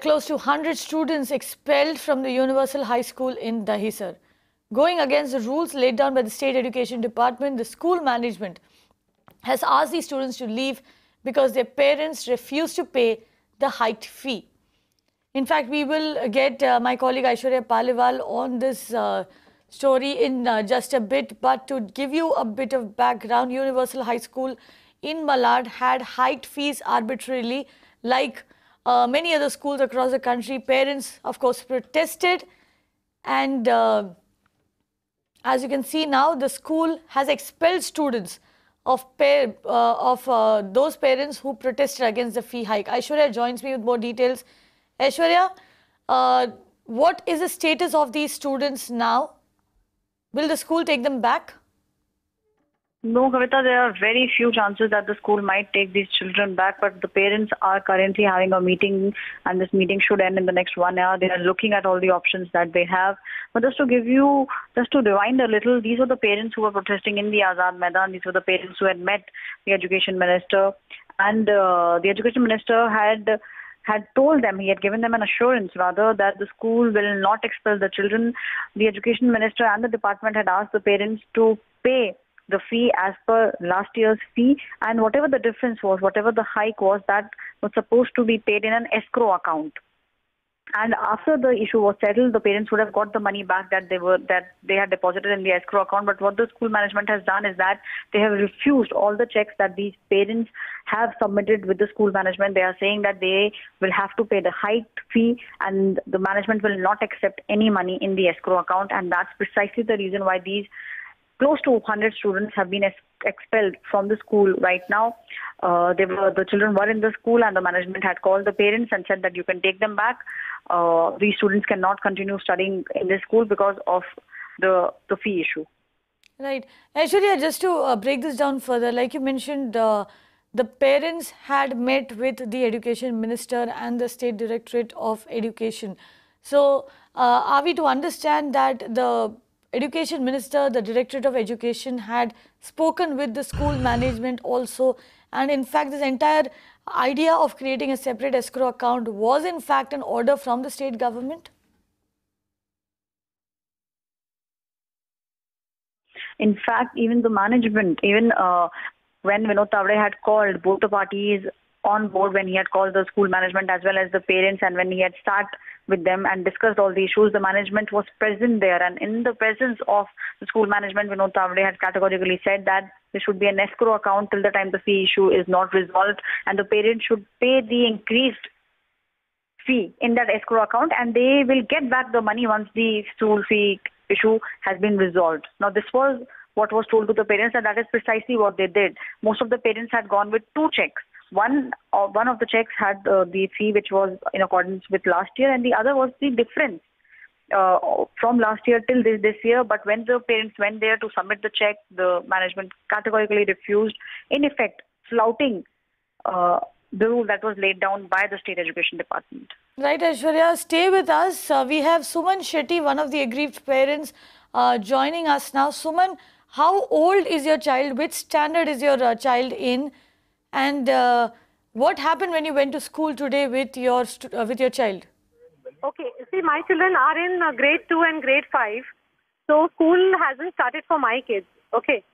Close to 100 students expelled from the Universal High School in Dahisar. Going against the rules laid down by the State Education Department, the school management has asked these students to leave because their parents refuse to pay the hiked fee. In fact, we will get my colleague Aishwarya Paliwal on this story in just a bit. But to give you a bit of background, Universal High School in Malad had hiked fees arbitrarily, like many other schools across the country. Parents, of course, protested, and as you can see now, the school has expelled students of those parents who protested against the fee hike. Aishwarya joins me with more details. Aishwarya, what is the status of these students now? Will the school take them back? No, Kavita, there are very few chances that the school might take these children back, but the parents are currently having a meeting, and this meeting should end in the next 1 hour. They are looking at all the options that they have. But just to rewind a little, these were the parents who were protesting in the Azad Maidan. These were the parents who had met the education minister, and the education minister had told them, he had given them an assurance rather, that the school will not expel the children. The education minister and the department had asked the parents to pay the fee as per last year's fee, and whatever the difference was, whatever the hike was, that was supposed to be paid in an escrow account. And after the issue was settled, the parents would have got the money back that they had deposited in the escrow account. But what the school management has done is that they have refused all the checks that these parents have submitted with the school management. They are saying that they will have to pay the hiked fee, and the management will not accept any money in the escrow account. And that's precisely the reason why these close to 100 students have been expelled from the school right now. The children were in the school, and the management had called the parents and said that you can take them back. These students cannot continue studying in this school because of the fee issue. Right. Aishwarya, just to break this down further, like you mentioned, the parents had met with the education minister and the State Directorate of Education. So, are we to understand that the Education Minister, the Directorate of Education had spoken with the school management also, and in fact this entire idea of creating a separate escrow account was in fact an order from the state government? In fact, even the management, when Vinod Tawde had called both the parties on board, when he had called the school management as well as the parents, and when he had sat with them and discussed all the issues, the management was present there. And in the presence of the school management, Vinod Tawde had categorically said that there should be an escrow account till the time the fee issue is not resolved, and the parents should pay the increased fee in that escrow account, and they will get back the money once the school fee issue has been resolved. Now, this was what was told to the parents, and that is precisely what they did. Most of the parents had gone with 2 checks. One of the checks had the fee which was in accordance with last year, and the other was the difference from last year till this year. But when the parents went there to submit the check, the management categorically refused, in effect flouting the rule that was laid down by the State Education Department. Right, Aishwarya, stay with us. We have Suman Shetty, one of the aggrieved parents, joining us now. Suman, how old is your child? Which standard is your child in? And what happened when you went to school today with your child? Okay, see, my children are in grade 2 and grade 5. So school hasn't started for my kids. Okay.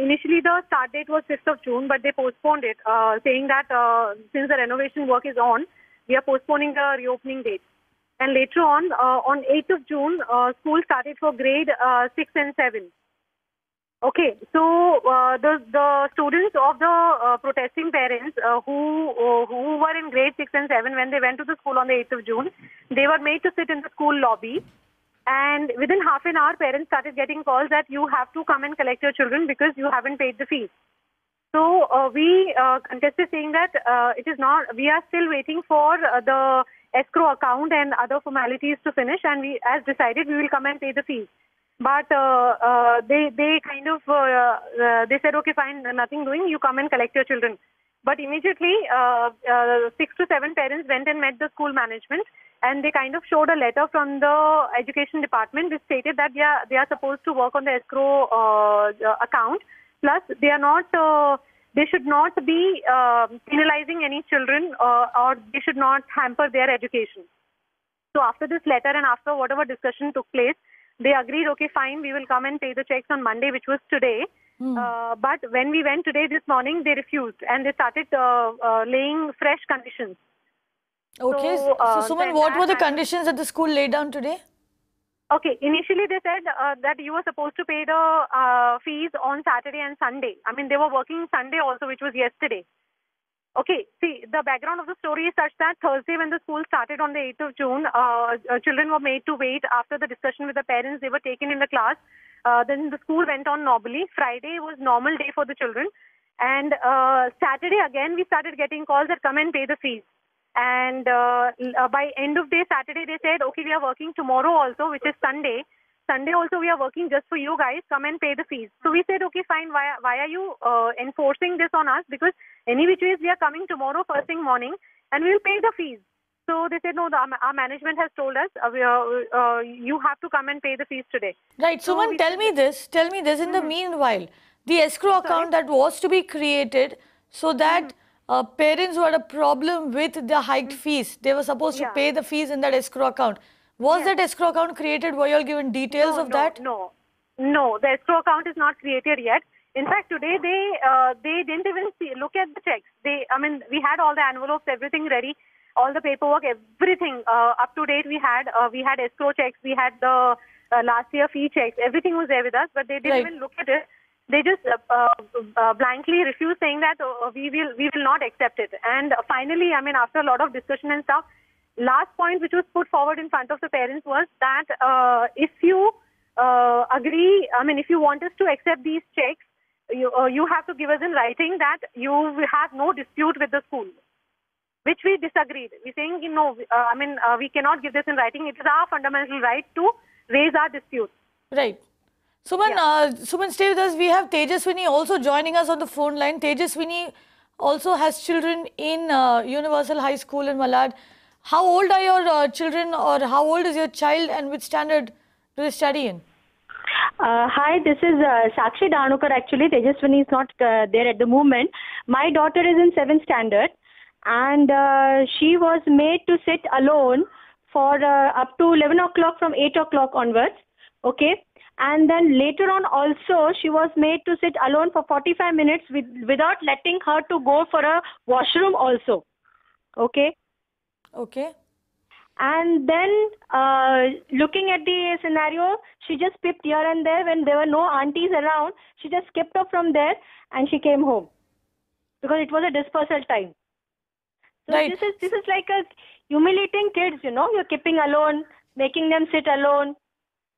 Initially the start date was 5th of June, but they postponed it, saying that since the renovation work is on, we are postponing the reopening date. And later on 8th of June, school started for grade 6 and 7. Okay, so the students of the protesting parents who were in grade 6 and 7, when they went to the school on the 8th of June, they were made to sit in the school lobby. And within half an hour, parents started getting calls that you have to come and collect your children because you haven't paid the fees. So we contested, saying that it is not. We are still waiting for the escrow account and other formalities to finish, and we, as decided, we will come and pay the fees. But they kind of they said, okay, fine, nothing doing. You come and collect your children. But immediately, 6 to 7 parents went and met the school management, and they kind of showed a letter from the education department which stated that they are supposed to work on the escrow account. Plus, they are not they should not be penalizing any children or they should not hamper their education. So after this letter and after whatever discussion took place, they agreed, okay, fine, we will come and pay the checks on Monday, which was today. But when we went today this morning, they refused and they started laying fresh conditions. Okay. So Suman, what were the conditions that the school laid down today? Okay, initially they said that you were supposed to pay the fees on Saturday and Sunday. I mean, they were working Sunday also, which was yesterday. Okay, see, the background of the story is such that Thursday when the school started on the 8th of June, children were made to wait. After the discussion with the parents, they were taken in the class. Then the school went on normally. Friday was normal day for the children. And Saturday again, we started getting calls that come and pay the fees. And by end of day Saturday, they said, okay, we are working tomorrow also, which is Sunday. Sunday also we are working just for you guys. Come and pay the fees. So we said, okay, fine. Why are you enforcing this on us? Because any which ways we are coming tomorrow first thing morning and we will pay the fees. So they said, no, our management has told us you have to come and pay the fees today. Right. So Suman, tell me this. In the meanwhile, the escrow account that was to be created so that parents who had a problem with the hiked fees, they were supposed to pay the fees in that escrow account. Was that escrow account created? Were you all given details of that? No, the escrow account is not created yet. In fact, today they didn't even look at the checks. We had all the envelopes, everything ready, all the paperwork, everything up to date. We had escrow checks, we had the last year fee checks. Everything was there with us, but they didn't even look at it. They just blankly refused, saying that we will not accept it. And finally, after a lot of discussion and stuff, last point which was put forward in front of the parents was that if you agree, if you want us to accept these checks, you have to give us in writing that you have no dispute with the school, which we disagreed. We're saying, no, we cannot give this in writing. It is our fundamental right to raise our dispute. Right. Suman, stay with us. We have Tejaswini also joining us on the phone line. Tejaswini also has children in Universal High School in Malad. How old are your children, or how old is your child, and which standard do they study in? Hi, this is Sakshi Danukar. Actually, Tejaswini is not there at the moment. My daughter is in 7th standard, and she was made to sit alone for up to 11 o'clock from 8 o'clock onwards. Okay. And then later on also, she was made to sit alone for 45 minutes without letting her to go for a washroom also. Okay. Okay. And then looking at the scenario, she just peeped here and there. When there were no aunties around, she just skipped off from there and she came home because it was a dispersal time. So right. This is like a humiliating kids, you're keeping alone, making them sit alone.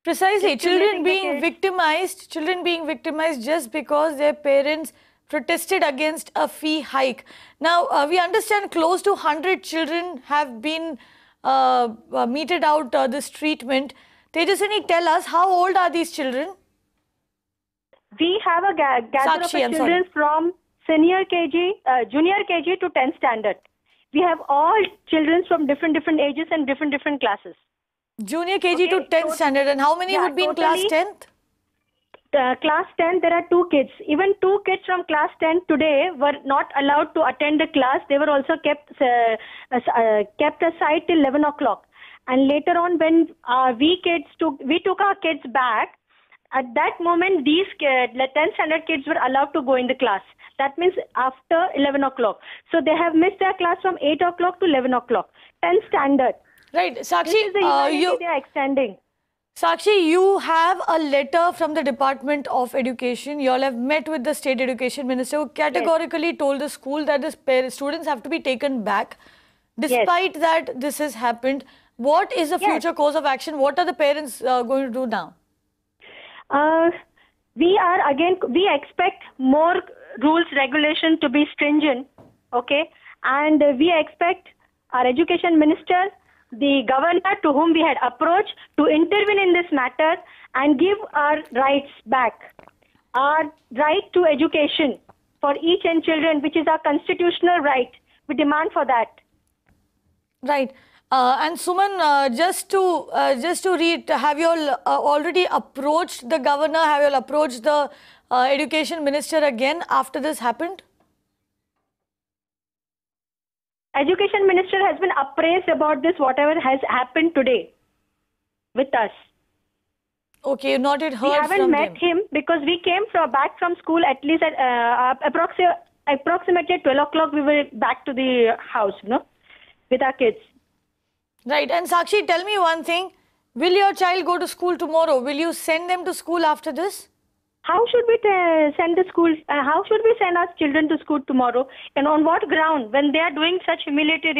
Precisely, children being victimized just because their parents protested against a fee hike. Now, we understand close to 100 children have been meted out this treatment. Tejaswini, tell us, how old are these children? We have a gather of children from junior KG to 10th standard. We have all children from different ages and different classes. Junior KG to 10th standard, and how many would be in class 10th? Class 10, there are 2 kids. Even 2 kids from class 10 today were not allowed to attend the class. They were also kept aside till 11 o'clock. And later on, when we took our kids back, at that moment, these 10th standard kids were allowed to go in the class. That means after 11 o'clock. So they have missed their class from 8 o'clock to 11 o'clock. 10th standard. Right, Sakshi, this is the they are extending. Sakshi, you have a letter from the Department of Education. You all have met with the State Education Minister, who categorically told the school that the students have to be taken back. Despite that this has happened, what is the future course of action? What are the parents going to do now? We expect more rules, regulation to be stringent, okay? And we expect our Education Minister, the governor to whom we had approached, to intervene in this matter and give our rights back. Our right to education for each and children, which is our constitutional right. We demand for that. Right. And Suman, just to read, have you all already approached the governor? Have you all approached the Education Minister again after this happened? Education Minister has been appraised about this, whatever has happened today with us. Okay, you not yet heard We haven't from met him. him because we came back from school at least at approximately at 12 o'clock. We were back to the house, with our kids. Right. And Sakshi, tell me one thing. Will your child go to school tomorrow? Will you send them to school after this? How should we send the school? How should we send our children to school tomorrow? And on what ground? When they are doing such humiliated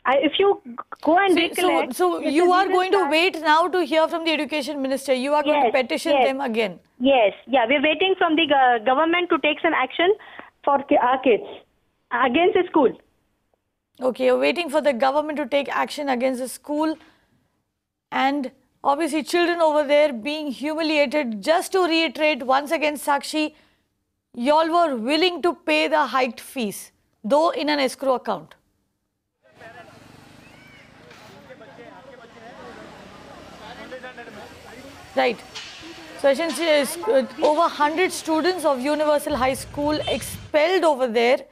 if you go and recollect... So you are going to wait now to hear from the Education Minister. You are going to petition them again. Yes. Yeah, we're waiting from the government to take some action for our kids against the school. Okay, you're waiting for the government to take action against the school. And obviously children over there being humiliated. Just to reiterate once again, Sakshi, y'all were willing to pay the hiked fees, though in an escrow account. Right. So essentially, over 100 students of Universal High School expelled over there.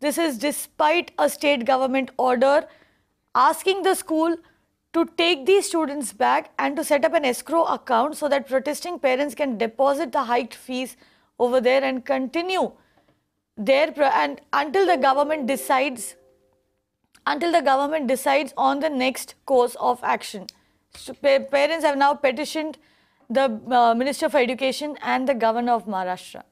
This is despite a state government order asking the school to take these students back and to set up an escrow account so that protesting parents can deposit the hiked fees over there and continue their and until the government decides on the next course of action. So parents have now petitioned the Minister for Education and the Governor of Maharashtra.